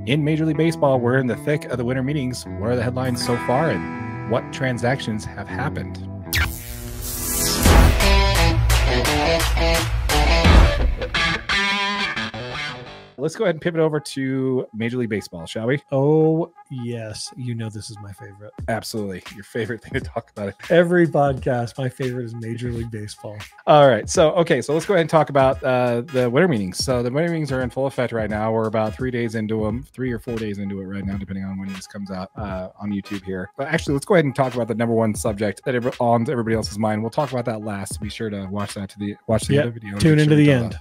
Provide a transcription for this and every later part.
In Major League Baseball, we're in the thick of the winter meetings. What are the headlines so far, and what transactions have happened? Let's go ahead and pivot over to Major League Baseball, shall we? Oh, yes. You know this is my favorite. Absolutely. Your favorite thing to talk about. Every podcast, my favorite is Major League Baseball. All right. So let's go ahead and talk about the winter meetings. So the winter meetings are in full effect right now. We're about 3 days into them, 3 or 4 days into it right now, depending on when this comes out on YouTube here. But actually, let's go ahead and talk about the number one subject that on everybody else's mind. We'll talk about that last. Be sure to watch that other video. Tune into the end.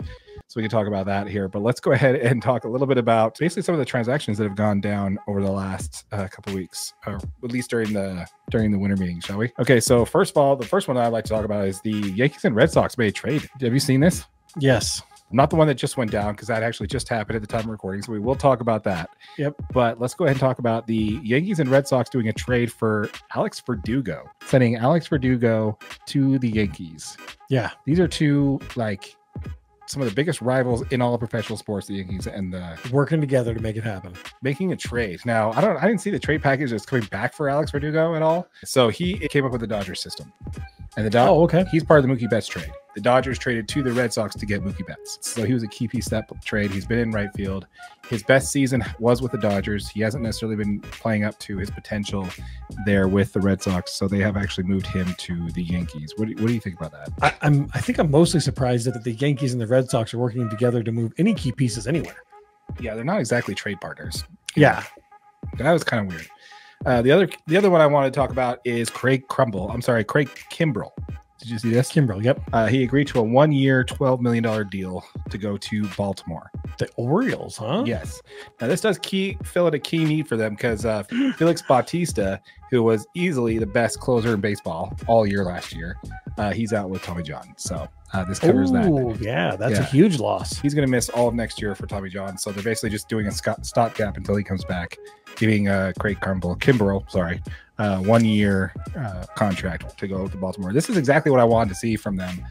So we can talk about that here, but let's go ahead and talk a little bit about basically some of the transactions that have gone down over the last couple of weeks, or at least during the winter meeting, shall we? Okay, so first of all, the first one I'd like to talk about is the Yankees and Red Sox made a trade. Have you seen this? Yes. Not the one that just went down, because that actually just happened at the time of recording, so we will talk about that. Yep. But let's go ahead and talk about the Yankees and Red Sox doing a trade for Alex Verdugo, sending Alex Verdugo to the Yankees. Yeah. These are two, some of the biggest rivals in all of professional sports, the Yankees and the working together to make it happen, making a trade. Now, I didn't see the trade package that's coming back for Alex Verdugo at all. So he came up with the Dodgers system, and okay. He's part of the Mookie Betts trade. The Dodgers traded to the Red Sox to get Mookie Betts. So he was a key piece of that trade. He's been in right field. His best season was with the Dodgers. He hasn't necessarily been playing up to his potential there with the Red Sox. So they have actually moved him to the Yankees. What do you think about that? I think I'm mostly surprised that the Yankees and the Red Sox are working together to move any key pieces anywhere. Yeah, they're not exactly trade partners. Yeah. That was kind of weird. The other one I want to talk about is Craig Kimbrell. Did you see this? Kimbrell, yep. He agreed to a 1-year, $12 million deal to go to Baltimore. The Orioles, huh? Yes. Now, this does fill in a key need for them, because Felix Bautista, who was easily the best closer in baseball all year last year, he's out with Tommy John. So this covers that. Oh, yeah, that's a huge loss. He's going to miss all of next year for Tommy John. So they're basically just doing a stopgap until he comes back, giving Craig Kimbrell, 1-year contract to go to Baltimore. This is exactly what I wanted to see from them.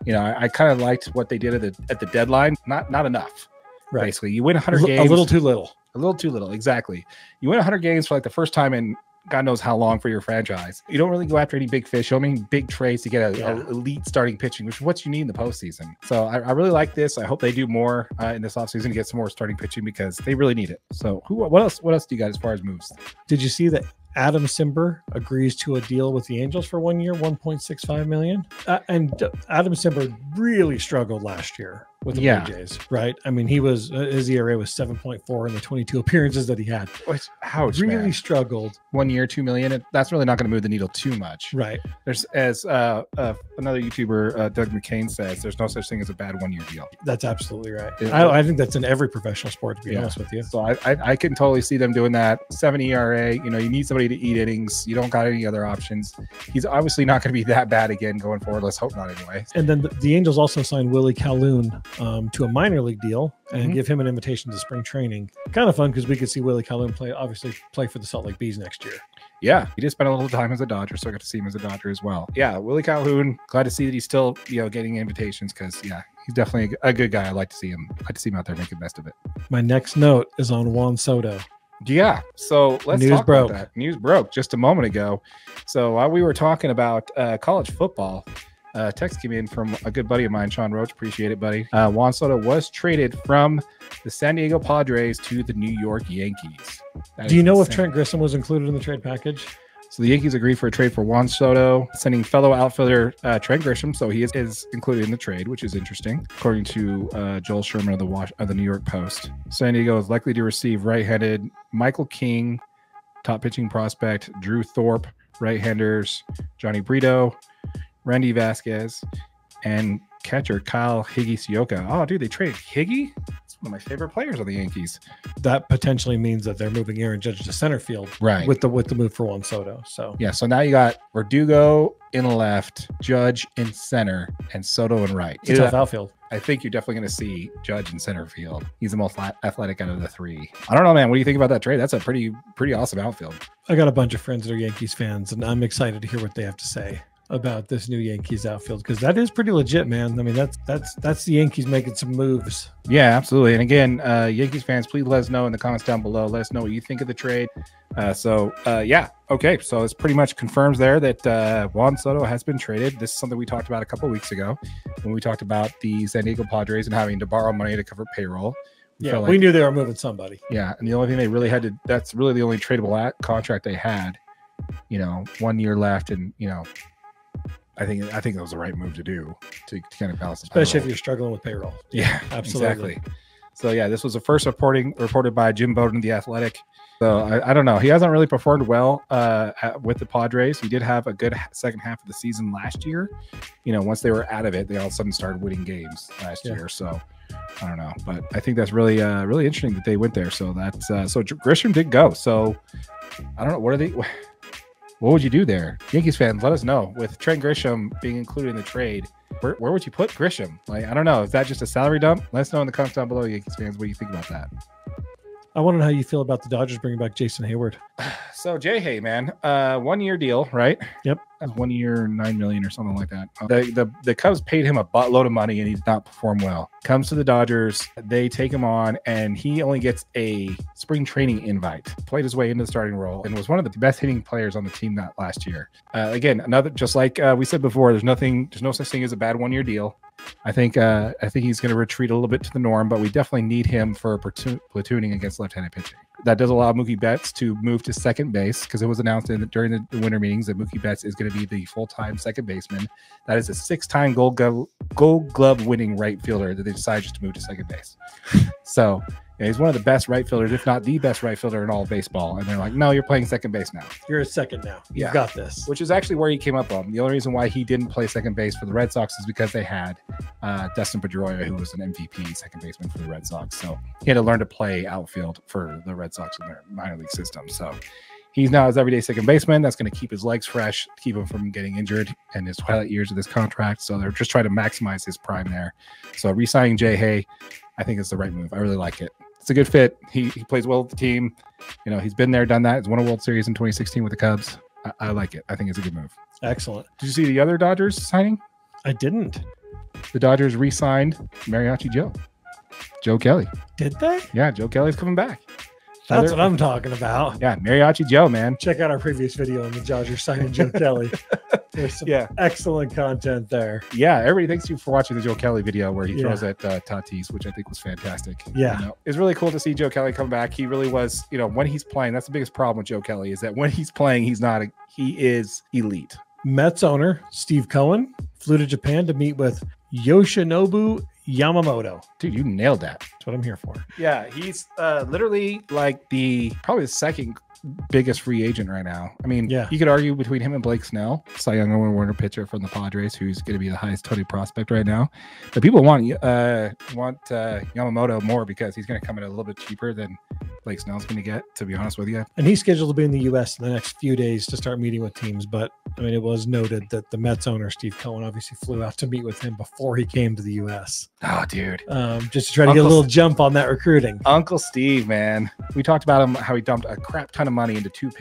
I kind of liked what they did at the deadline. Not enough. Right. Basically, you win 100 games. A little too little. A little too little. Exactly. You win 100 games for the first time in God knows how long for your franchise. You don't really go after any big fish. You don't mean big trades to get an elite starting pitching, which is what you need in the postseason. So I really like this. I hope they do more in this offseason to get some more starting pitching, because they really need it. So what else do you got as far as moves? Did you see that Adam Simber agrees to a deal with the Angels for 1 year, $1.65 million? And Adam Simber really struggled last year with the Blue Jays, right? I mean, his ERA was 7.4 in the 22 appearances that he had. Ouch, really man. Struggled. 1 year, $2 million. That's really not going to move the needle too much, right? There's, as another YouTuber, Doug McCain, says, there's no such thing as a bad 1 year deal. That's absolutely right. I think that's in every professional sport, to be honest with you. So I can totally see them doing that. 7 ERA. You need somebody to eat innings. You don't got any other options. He's obviously not going to be that bad again going forward. Let's hope not, anyway. And then the Angels also signed Willie Calhoun to a minor league deal and give him an invitation to spring training. Kind of fun, because we could see Willie Calhoun play for the Salt Lake Bees next year. Yeah, he did spend a little time as a Dodger, so I got to see him as a Dodger as well. Yeah, Willie Calhoun, glad to see that he's still getting invitations, because he's definitely a good guy. I like to see him out there making the best of it. My next note is on Juan Soto. Yeah, so let's talk about that. News broke just a moment ago. So while we were talking about college football, text came in from a good buddy of mine, Sean Roach. Appreciate it, buddy. Juan Soto was traded from the San Diego Padres to the New York Yankees. Do you know if Trent Grisham was included in the trade package? So the Yankees agreed for a trade for Juan Soto, sending fellow outfielder Trent Grisham. So he is included in the trade, which is interesting, according to Joel Sherman of the New York Post. San Diego is likely to receive right-handed Michael King, top pitching prospect Drew Thorpe, right-handers Johnny Brito, Randy Vasquez, and catcher Kyle Higgy-Sioka. Oh, dude, they traded Higgy? That's one of my favorite players on the Yankees. That potentially means that they're moving Aaron Judge to center field, right? With the move for Juan Soto. So so now you got Verdugo in left, Judge in center, and Soto in right. It's a tough outfield. I think you're definitely going to see Judge in center field. He's the most athletic out of the three. I don't know, man. What do you think about that trade? That's a pretty awesome outfield. I got a bunch of friends that are Yankees fans, and I'm excited to hear what they have to say about this new Yankees outfield, because that is pretty legit, man. I mean, that's the Yankees making some moves. Yeah, absolutely. And again, Yankees fans, please let us know in the comments down below. Let us know what you think of the trade. Yeah. Okay. So it's pretty much confirms there that Juan Soto has been traded. This is something we talked about a couple of weeks ago when we talked about the San Diego Padres and having to borrow money to cover payroll. We knew they were moving somebody. Yeah. And the only thing they really had to, that's really the only tradable contract they had, 1 year left. And, I think that was the right move to do to kind of balance, especially if you're struggling with payroll. Yeah, absolutely. Exactly. So yeah, this was the first reported by Jim Bowden, The Athletic. So I don't know. He hasn't really performed well with the Padres. He did have a good second half of the season last year. Once they were out of it, they all of a sudden started winning games last year. So I don't know, but I think that's really really interesting that they went there. So that's so Grisham did go. So I don't know. What would you do there? Yankees fans, let us know. With Trent Grisham being included in the trade, where would you put Grisham? I don't know. Is that just a salary dump? Let us know in the comments down below, Yankees fans. What do you think about that? I want to know how you feel about the Dodgers bringing back Jason Hayward. So Hay, man, 1 year deal, right? Yep. That's 1 year, $9 million or something like that. The Cubs paid him a buttload of money and he did not perform well. Comes to the Dodgers, they take him on, and he only gets a spring training invite. Played his way into the starting role and was one of the best hitting players on the team that last year. Again, just like we said before, there's no such thing as a bad 1 year deal. I think he's going to retreat a little bit to the norm, but we definitely need him for platooning against left-handed pitching. That does allow Mookie Betts to move to second base, because it was announced during the winter meetings that Mookie Betts is going to be the full-time second baseman. That is a 6-time Gold Glove winning right fielder that they decided just to move to second base. So he's one of the best right fielders, if not the best right fielder in all of baseball. And they're like, no, you're playing second base now. You're a second now. You've got this. Which is actually where he came up on. The only reason why he didn't play second base for the Red Sox is because they had Dustin Pedroia, who was an MVP second baseman for the Red Sox. So he had to learn to play outfield for the Red Sox in their minor league system. So he's now his everyday second baseman. That's going to keep his legs fresh, keep him from getting injured in his twilight years of this contract. So they're just trying to maximize his prime there. So re-signing Hay, I think is the right move. I really like it. It's a good fit. He plays well with the team. He's been there, done that. He's won a World Series in 2016 with the Cubs. I like it. I think it's a good move. Excellent. Did you see the other Dodgers signing? I didn't. The Dodgers re-signed Mariachi Joe Kelly. Did they? Yeah, Joe Kelly's coming back. That's what I'm talking about. Yeah, Mariachi Joe, man. Check out our previous video on the Dodgers signing Joe Kelly. There's some excellent content there. Yeah, everybody, thanks you for watching the Joe Kelly video where he throws at Tatis, which I think was fantastic. Yeah. It's really cool to see Joe Kelly come back. He really was, when he's playing, that's the biggest problem with Joe Kelly, is that when he's playing, he is elite. Mets owner Steve Cohen flew to Japan to meet with Yoshinobu Yamamoto. Dude, you nailed that. That's what I'm here for. Yeah, he's literally like probably the second biggest free agent right now. I mean, you could argue between him and Blake Snell, Cy Young Award pitcher from the Padres, who's going to be the highest total prospect right now. But people want Yamamoto more because he's going to come in a little bit cheaper than Blake Snell's going to get, to be honest with you. And he's scheduled to be in the U.S. in the next few days to start meeting with teams. But I mean, it was noted that the Mets owner, Steve Cohen, obviously flew out to meet with him before he came to the U.S. Oh, dude. Just to try to get a little jump on that recruiting. Uncle Steve, man. We talked about him, how he dumped a crap ton of money into two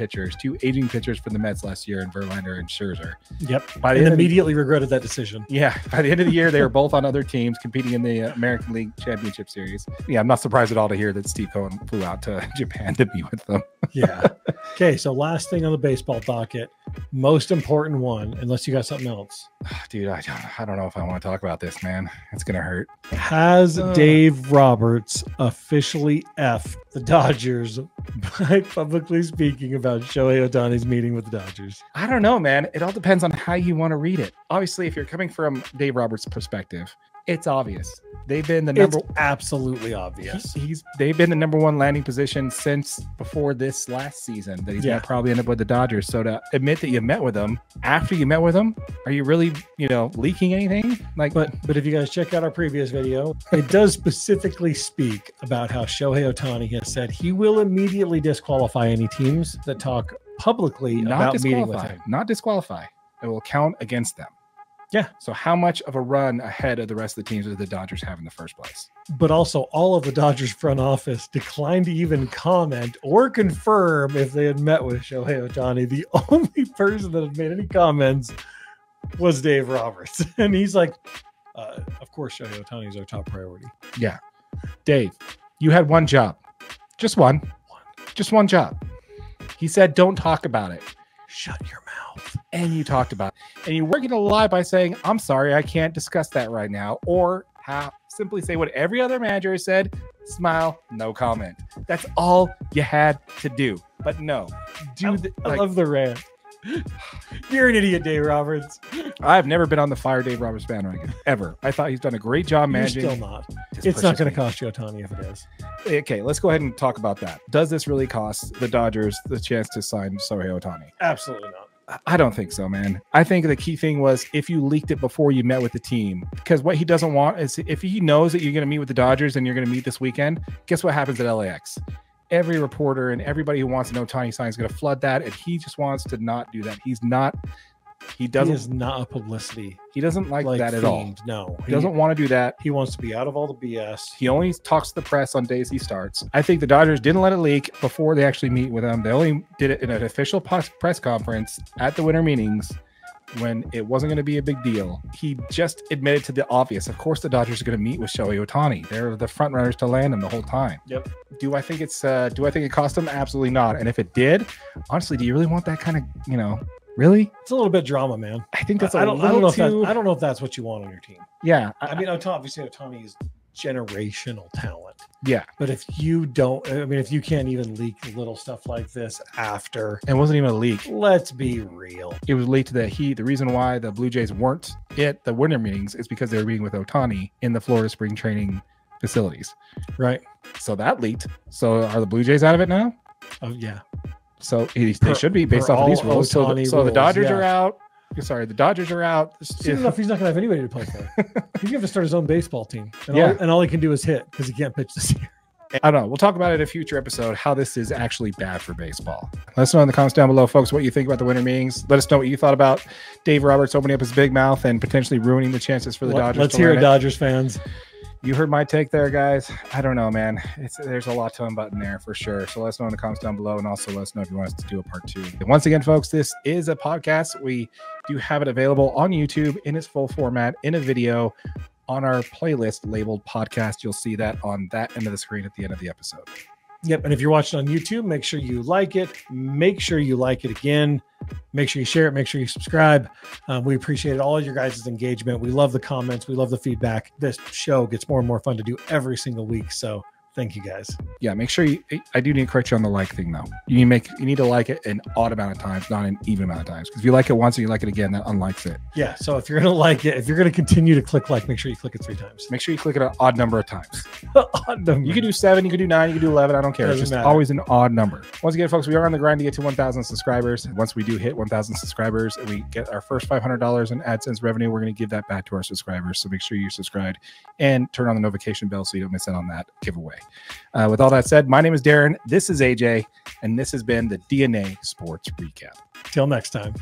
aging pitchers for the Mets last year in Verlander and Scherzer. Yep. And immediately regretted that decision. Yeah. By the end of the year, they were both on other teams competing in the American League Championship Series. Yeah, I'm not surprised at all to hear that Steve Cohen flew out to Japan to be with them. Yeah. Okay, so last thing on the baseball docket, most important one, unless you got something else. Dude, I don't know if I want to talk about this, man. It's going to hurt. Has Dave Roberts officially F'd the Dodgers by publicly speaking about Shohei Ohtani's meeting with the Dodgers? I don't know, man. It all depends on how you want to read it. Obviously, if you're coming from Dave Roberts' perspective, it's obvious. They've been the number. It's absolutely obvious. They've been the number one landing position since before this last season. That he's going to probably end up with the Dodgers. So to admit that you met with them after you met with them, are you really, leaking anything? But if you guys check out our previous video, it does specifically speak about how Shohei Ohtani has said he will immediately disqualify any teams that talk publicly about meeting with him. Not disqualify. It will count against them. Yeah. So how much of a run ahead of the rest of the teams did the Dodgers have in the first place? But also all of the Dodgers front office declined to even comment or confirm if they had met with Shohei Ohtani. The only person that had made any comments was Dave Roberts. And he's like, of course, Shohei Ohtani is our top priority. Yeah. Dave, you had one job. Just one. Just one job. He said, don't talk about it. Shut your mouth. And you talked about it. And you were going to lie by saying, I'm sorry, I can't discuss that right now. Or simply say what every other manager has said, smile, no comment. That's all you had to do. But no. I love the rant. You're an idiot, Dave Roberts. I've never been on the fire Dave Roberts bandwagon, ever. I thought he's done a great job managing. You're still not. It's not going to cost you Ohtani if it is. Okay, let's go ahead and talk about that. Does this really cost the Dodgers the chance to sign Shohei Ohtani? Absolutely not. I don't think so, man. I think the key thing was if you leaked it before you met with the team, because what he doesn't want is if he knows that you're going to meet with the Dodgers and you're going to meet this weekend, guess what happens at LAX? Every reporter and everybody who wants to know Ohtani sign is going to flood that, and he just wants to not do that. He is not a publicity. He doesn't like that at all. No, he doesn't want to do that. He wants to be out of all the BS. He only talks to the press on days he starts. I think the Dodgers didn't let it leak before they actually meet with him. They only did it in an official press conference at the winter meetings when it wasn't going to be a big deal. He just admitted to the obvious. Of course, the Dodgers are going to meet with Shohei Ohtani. They're the front runners to land him the whole time. Yep. Do I think it cost them? Absolutely not. And if it did, honestly, do you really want that kind of, really? It's a little bit drama, man. I think that's I don't know if that's what you want on your team. Yeah. I mean, obviously Ohtani is generational talent. Yeah. But if you can't even leak little stuff like this after. It wasn't even a leak. Let's be real. It was leaked that the reason why the Blue Jays weren't at the winter meetings is because they were meeting with Ohtani in the Florida spring training facilities. Right. So that leaked. So are the Blue Jays out of it now? Oh, yeah. So they should be based off of these rules. So the Dodgers are out. Sorry, the Dodgers are out. Soon enough, he's not going to have anybody to play for. He's going to have to start his own baseball team. And all he can do is hit because he can't pitch this year. I don't know. We'll talk about it in a future episode, how this is actually bad for baseball. Let us know in the comments down below, folks, what you think about the winter meetings. Let us know what you thought about Dave Roberts opening up his big mouth and potentially ruining the chances for the Dodgers. Let's hear it, Dodgers fans. You heard my take there, guys. I don't know, man. There's a lot to unbutton there for sure. So let us know in the comments down below, and also let us know if you want us to do a part 2. And once again, folks, this is a podcast. We do have it available on YouTube in its full format in a video on our playlist labeled podcast. You'll see that on that end of the screen at the end of the episode. Yep. And if you're watching on YouTube, make sure you like it. Make sure you like it again. Make sure you share it. Make sure you subscribe. We appreciate all of your guys' engagement. We love the comments. We love the feedback. This show gets more and more fun to do every single week. So thank you, guys. Yeah, make sure I do need to correct you on the like thing, though. You need to like it an odd amount of times, not an even amount of times. Because if you like it once and you like it again, that unlikes it. Yeah, so if you're going to like it, if you're going to continue to click like, make sure you click it 3 times. Make sure you click it an odd number of times. Odd number. You can do 7, you can do 9, you can do 11. I don't care. It's just always an odd number. Once again, folks, we are on the grind to get to 1,000 subscribers. Once we do hit 1,000 subscribers and we get our first $500 in AdSense revenue, we're going to give that back to our subscribers. So make sure you're subscribed and turn on the notification bell so you don't miss out on that giveaway. With all that said, my name is Darren. This is AJ, and this has been the DNA Sports Recap. Till next time.